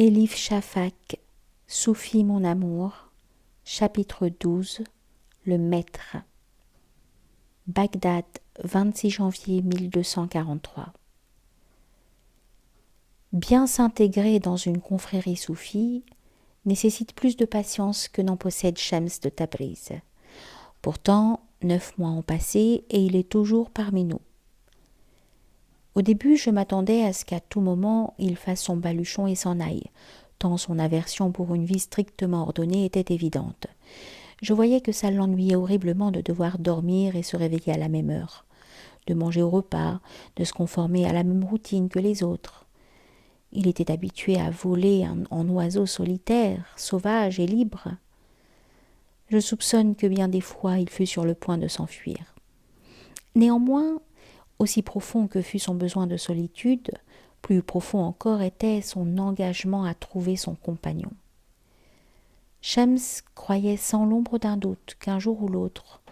Elif Shafak, Soufi mon amour, chapitre 12, le maître. Bagdad, 26 janvier 1243. Bien s'intégrer dans une confrérie soufie nécessite plus de patience que n'en possède Shams de Tabriz. Pourtant, 9 mois ont passé et il est toujours parmi nous. Au début, je m'attendais à ce qu'à tout moment, il fasse son baluchon et s'en aille, tant son aversion pour une vie strictement ordonnée était évidente. Je voyais que ça l'ennuyait horriblement de devoir dormir et se réveiller à la même heure, de manger au repas, de se conformer à la même routine que les autres. Il était habitué à voler en oiseau solitaire, sauvage et libre. Je soupçonne que bien des fois il fut sur le point de s'enfuir. Néanmoins, aussi profond que fut son besoin de solitude, plus profond encore était son engagement à trouver son compagnon. Shams croyait sans l'ombre d'un doute qu'un jour ou l'autre,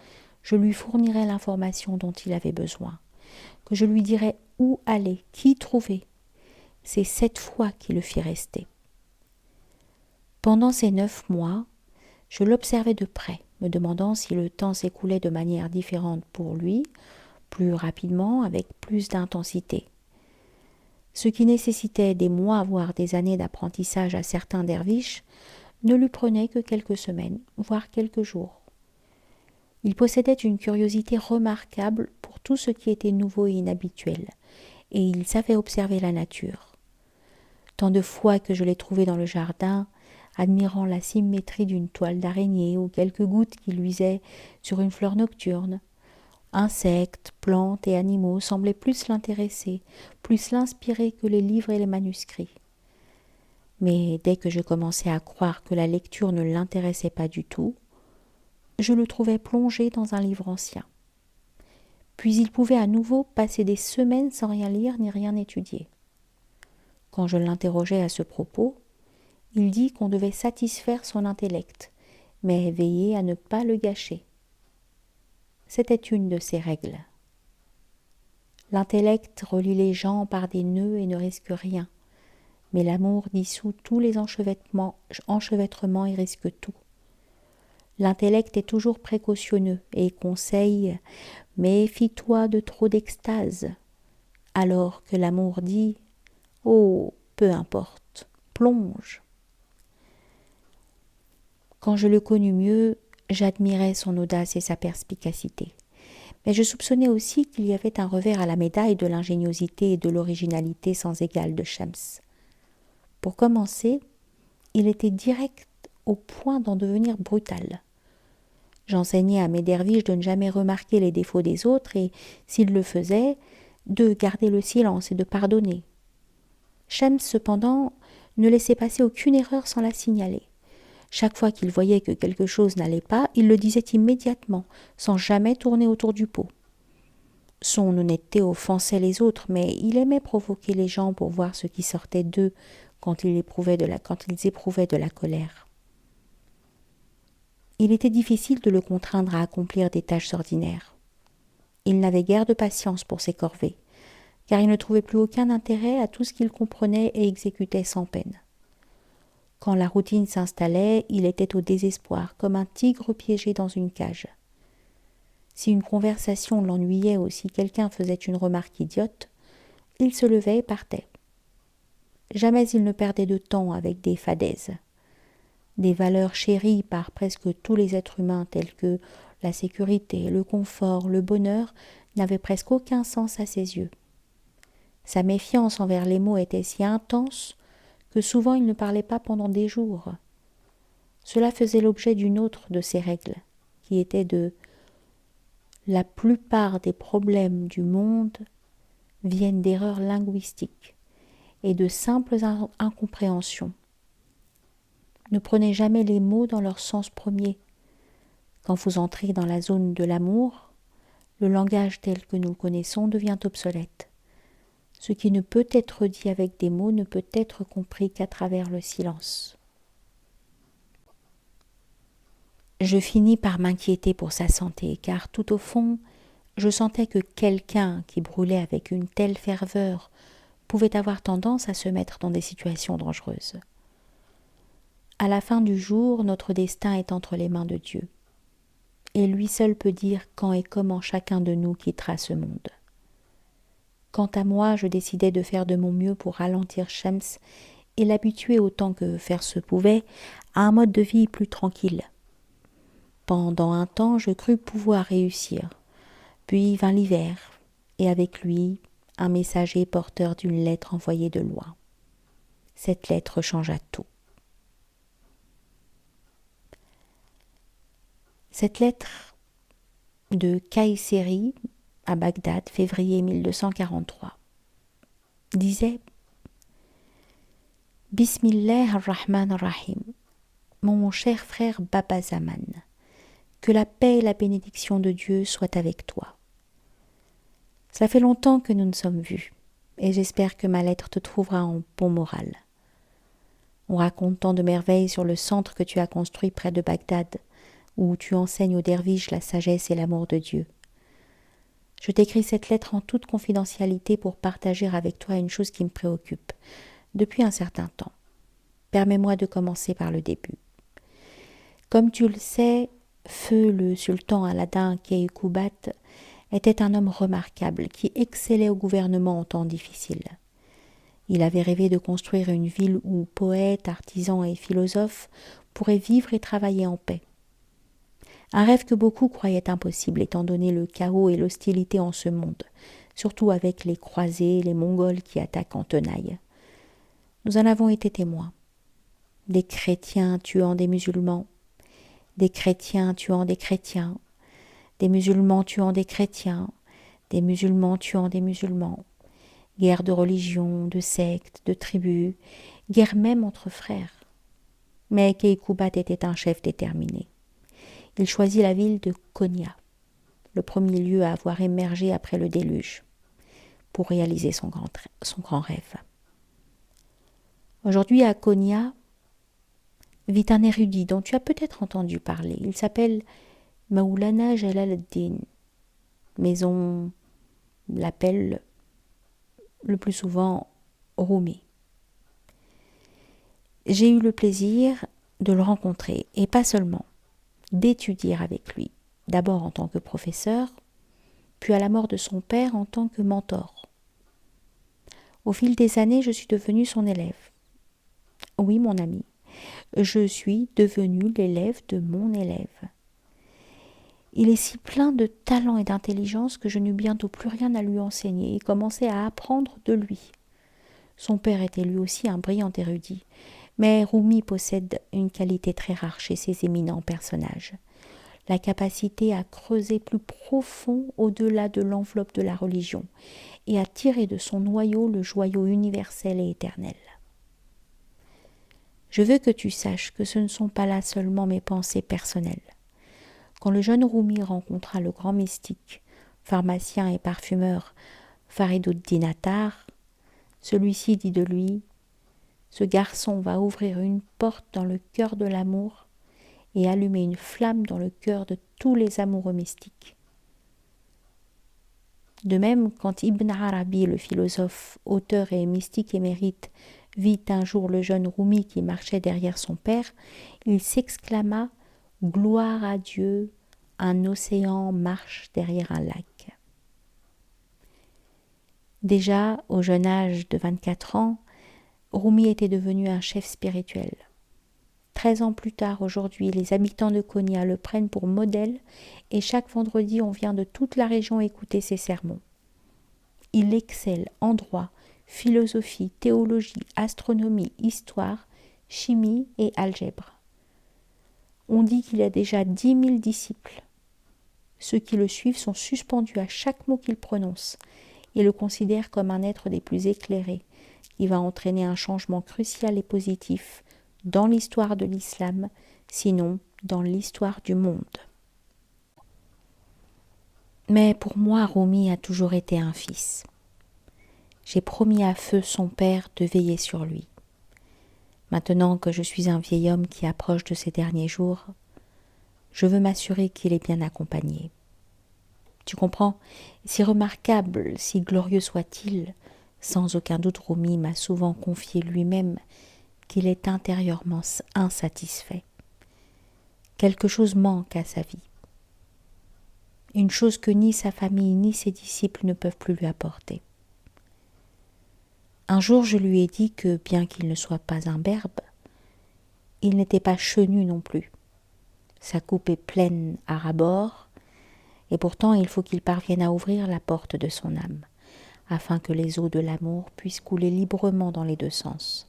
je lui fournirais l'information dont il avait besoin, que je lui dirais où aller, qui trouver. C'est cette foi qui le fit rester. Pendant ces 9 mois, je l'observais de près, me demandant si le temps s'écoulait de manière différente pour lui, plus rapidement, avec plus d'intensité. Ce qui nécessitait des mois, voire des années d'apprentissage à certains derviches, ne lui prenait que quelques semaines, voire quelques jours. Il possédait une curiosité remarquable pour tout ce qui était nouveau et inhabituel, et il savait observer la nature. Tant de fois que je l'ai trouvé dans le jardin, admirant la symétrie d'une toile d'araignée ou quelques gouttes qui luisaient sur une fleur nocturne. Insectes, plantes et animaux semblaient plus l'intéresser, plus l'inspirer que les livres et les manuscrits. Mais dès que je commençais à croire que la lecture ne l'intéressait pas du tout, je le trouvais plongé dans un livre ancien. Puis il pouvait à nouveau passer des semaines sans rien lire ni rien étudier. Quand je l'interrogeais à ce propos, il dit qu'on devait satisfaire son intellect, mais veiller à ne pas le gâcher. C'était une de ses règles. L'intellect relie les gens par des nœuds et ne risque rien, mais l'amour dissout tous les enchevêtrements et risque tout. L'intellect est toujours précautionneux et conseille « méfie-toi de trop d'extase », alors que l'amour dit « oh, peu importe, plonge ». Quand je le connus mieux, j'admirais son audace et sa perspicacité. Mais je soupçonnais aussi qu'il y avait un revers à la médaille de l'ingéniosité et de l'originalité sans égale de Shams. Pour commencer, il était direct au point d'en devenir brutal. J'enseignais à mes derviches de ne jamais remarquer les défauts des autres et, s'ils le faisaient, de garder le silence et de pardonner. Shams, cependant, ne laissait passer aucune erreur sans la signaler. Chaque fois qu'il voyait que quelque chose n'allait pas, il le disait immédiatement, sans jamais tourner autour du pot. Son honnêteté offensait les autres, mais il aimait provoquer les gens pour voir ce qui sortait d'eux quand ils éprouvaient de la colère. Il était difficile de le contraindre à accomplir des tâches ordinaires. Il n'avait guère de patience pour ses corvées, car il ne trouvait plus aucun intérêt à tout ce qu'il comprenait et exécutait sans peine. Quand la routine s'installait, il était au désespoir, comme un tigre piégé dans une cage. Si une conversation l'ennuyait ou si quelqu'un faisait une remarque idiote, il se levait et partait. Jamais il ne perdait de temps avec des fadaises. Des valeurs chéries par presque tous les êtres humains telles que la sécurité, le confort, le bonheur n'avaient presque aucun sens à ses yeux. Sa méfiance envers les mots était si intense que souvent il ne parlait pas pendant des jours. Cela faisait l'objet d'une autre de ses règles, qui était de « la plupart des problèmes du monde viennent d'erreurs linguistiques et de simples incompréhensions. Ne prenez jamais les mots dans leur sens premier. Quand vous entrez dans la zone de l'amour, le langage tel que nous le connaissons devient obsolète. Ce qui ne peut être dit avec des mots ne peut être compris qu'à travers le silence. » Je finis par m'inquiéter pour sa santé, car tout au fond, je sentais que quelqu'un qui brûlait avec une telle ferveur pouvait avoir tendance à se mettre dans des situations dangereuses. À la fin du jour, notre destin est entre les mains de Dieu. Et lui seul peut dire quand et comment chacun de nous quittera ce monde. Quant à moi, je décidai de faire de mon mieux pour ralentir Shams et l'habituer autant que faire se pouvait à un mode de vie plus tranquille. Pendant un temps, je crus pouvoir réussir. Puis vint l'hiver, et avec lui, un messager porteur d'une lettre envoyée de loin. Cette lettre changea tout. Cette lettre de Kayseri à Bagdad, février 1243, disait « Bismillah ar-Rahman ar-Rahim, mon cher frère Baba Zaman, que la paix et la bénédiction de Dieu soient avec toi. Cela fait longtemps que nous nous sommes vus, et j'espère que ma lettre te trouvera en bon moral. On raconte tant de merveilles sur le centre que tu as construit près de Bagdad, où tu enseignes aux derviches la sagesse et l'amour de Dieu. Je t'écris cette lettre en toute confidentialité pour partager avec toi une chose qui me préoccupe depuis un certain temps. Permets-moi de commencer par le début. Comme tu le sais, Feu le sultan Aladin Keykubat était un homme remarquable qui excellait au gouvernement en temps difficiles. Il avait rêvé de construire une ville où poètes, artisans et philosophes pourraient vivre et travailler en paix. Un rêve que beaucoup croyaient impossible étant donné le chaos et l'hostilité en ce monde, surtout avec les croisés, les Mongols qui attaquent en tenaille. Nous en avons été témoins. Des chrétiens tuant des musulmans, des chrétiens tuant des chrétiens, des musulmans tuant des chrétiens, des musulmans tuant des musulmans, guerre de religion, de sectes, de tribus, guerre même entre frères. Mais Keykubat était un chef déterminé. Il choisit la ville de Konya, le premier lieu à avoir émergé après le déluge, pour réaliser son grand rêve. Aujourd'hui à Konya vit un érudit dont tu as peut-être entendu parler. Il s'appelle Maulana Jalal ad-Din, mais on l'appelle le plus souvent Rumi. J'ai eu le plaisir de le rencontrer, et pas seulement, d'étudier avec lui, d'abord en tant que professeur, puis à la mort de son père en tant que mentor. Au fil des années, je suis devenue son élève. Oui, mon ami, je suis devenue l'élève de mon élève. Il est si plein de talent et d'intelligence que je n'eus bientôt plus rien à lui enseigner et commençai à apprendre de lui. Son père était lui aussi un brillant érudit, mais Rumi possède une qualité très rare chez ces éminents personnages, la capacité à creuser plus profond au-delà de l'enveloppe de la religion et à tirer de son noyau le joyau universel et éternel. Je veux que tu saches que ce ne sont pas là seulement mes pensées personnelles. Quand le jeune Rumi rencontra le grand mystique, pharmacien et parfumeur Fariduddin Attar, celui-ci dit de lui « Ce garçon va ouvrir une porte dans le cœur de l'amour et allumer une flamme dans le cœur de tous les amoureux mystiques. » De même, quand Ibn Arabi, le philosophe, auteur et mystique émérite, vit un jour le jeune Rumi qui marchait derrière son père, il s'exclama « Gloire à Dieu, un océan marche derrière un lac. » Déjà, au jeune âge de 24 ans, Rumi était devenu un chef spirituel. 13 ans plus tard, aujourd'hui, les habitants de Konya le prennent pour modèle et chaque vendredi, on vient de toute la région écouter ses sermons. Il excelle en droit, philosophie, théologie, astronomie, histoire, chimie et algèbre. On dit qu'il a déjà 10 000 disciples. Ceux qui le suivent sont suspendus à chaque mot qu'il prononce et le considèrent comme un être des plus éclairés, qui va entraîner un changement crucial et positif dans l'histoire de l'islam, sinon dans l'histoire du monde. Mais pour moi, Rumi a toujours été un fils. J'ai promis à Feu, son père, de veiller sur lui. Maintenant que je suis un vieil homme qui approche de ses derniers jours, je veux m'assurer qu'il est bien accompagné. Tu comprends, si remarquable, si glorieux soit-il, sans aucun doute Rumi m'a souvent confié lui-même qu'il est intérieurement insatisfait. Quelque chose manque à sa vie. Une chose que ni sa famille ni ses disciples ne peuvent plus lui apporter. Un jour, je lui ai dit que, bien qu'il ne soit pas un berbe, il n'était pas chenu non plus. Sa coupe est pleine à ras-bord, et pourtant il faut qu'il parvienne à ouvrir la porte de son âme, afin que les eaux de l'amour puissent couler librement dans les deux sens.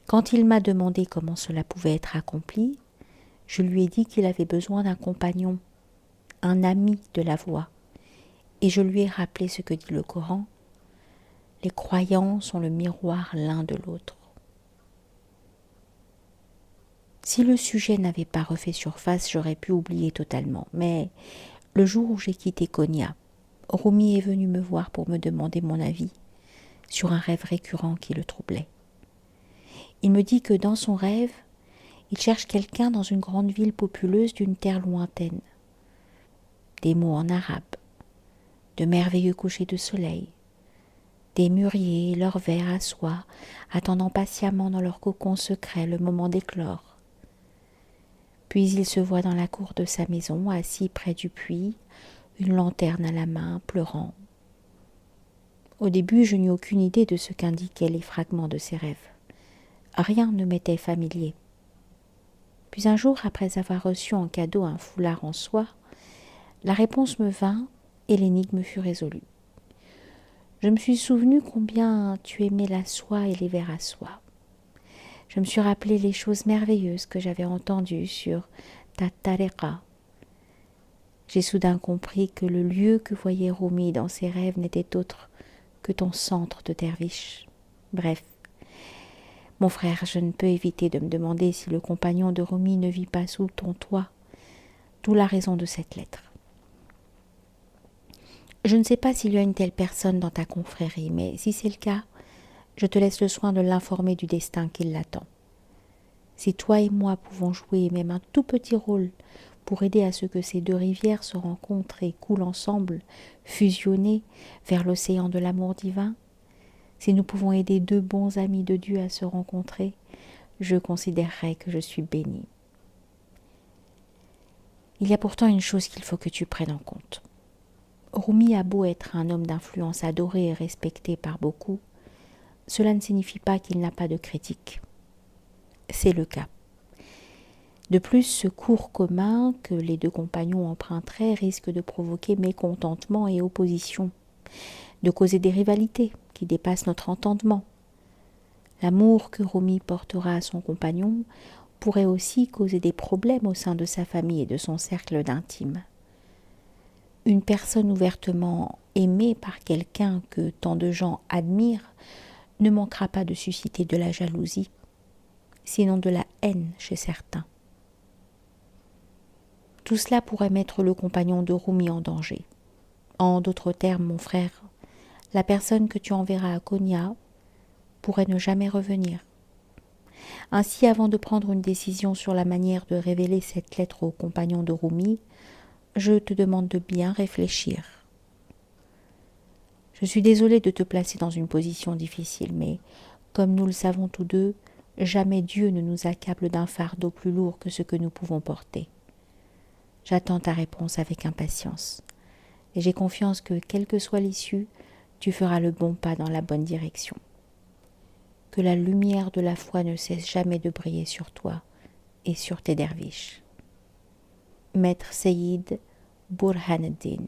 Quand il m'a demandé comment cela pouvait être accompli, je lui ai dit qu'il avait besoin d'un compagnon, un ami de la voie, et je lui ai rappelé ce que dit le Coran. Les croyants sont le miroir l'un de l'autre. Si le sujet n'avait pas refait surface, j'aurais pu oublier totalement. Mais le jour où j'ai quitté Konya, Rumi est venu me voir pour me demander mon avis sur un rêve récurrent qui le troublait. Il me dit que dans son rêve, il cherche quelqu'un dans une grande ville populeuse d'une terre lointaine. Des mots en arabe, de merveilleux couchers de soleil, des mûriers et leurs vers à soie, attendant patiemment dans leur cocon secret le moment d'éclore. Puis il se voit dans la cour de sa maison, assis près du puits, une lanterne à la main, pleurant. Au début, je n'eus aucune idée de ce qu'indiquaient les fragments de ses rêves. Rien ne m'était familier. Puis un jour, après avoir reçu en cadeau un foulard en soie, la réponse me vint et l'énigme fut résolue. Je me suis souvenu combien tu aimais la soie et les vers à soie. Je me suis rappelé les choses merveilleuses que j'avais entendues sur ta tariqa. J'ai soudain compris que le lieu que voyait Rumi dans ses rêves n'était autre que ton centre de derviche. Bref, mon frère, je ne peux éviter de me demander si le compagnon de Rumi ne vit pas sous ton toit, d'où la raison de cette lettre. Je ne sais pas s'il y a une telle personne dans ta confrérie, mais si c'est le cas, je te laisse le soin de l'informer du destin qui l'attend. Si toi et moi pouvons jouer même un tout petit rôle pour aider à ce que ces deux rivières se rencontrent et coulent ensemble, fusionnées vers l'océan de l'amour divin, si nous pouvons aider deux bons amis de Dieu à se rencontrer, je considérerai que je suis bénie. Il y a pourtant une chose qu'il faut que tu prennes en compte. Rumi a beau être un homme d'influence adoré et respecté par beaucoup, cela ne signifie pas qu'il n'a pas de critiques. C'est le cas. De plus, ce cours commun que les deux compagnons emprunteraient risque de provoquer mécontentement et opposition, de causer des rivalités qui dépassent notre entendement. L'amour que Rumi portera à son compagnon pourrait aussi causer des problèmes au sein de sa famille et de son cercle d'intimes. Une personne ouvertement aimée par quelqu'un que tant de gens admirent ne manquera pas de susciter de la jalousie, sinon de la haine chez certains. Tout cela pourrait mettre le compagnon de Rumi en danger. En d'autres termes, mon frère, la personne que tu enverras à Konya pourrait ne jamais revenir. Ainsi, avant de prendre une décision sur la manière de révéler cette lettre au compagnon de Rumi, je te demande de bien réfléchir. Je suis désolée de te placer dans une position difficile, mais comme nous le savons tous deux, jamais Dieu ne nous accable d'un fardeau plus lourd que ce que nous pouvons porter. J'attends ta réponse avec impatience, et j'ai confiance que, quelle que soit l'issue, tu feras le bon pas dans la bonne direction. Que la lumière de la foi ne cesse jamais de briller sur toi et sur tes derviches. Maître Seyyid Burhaneddin.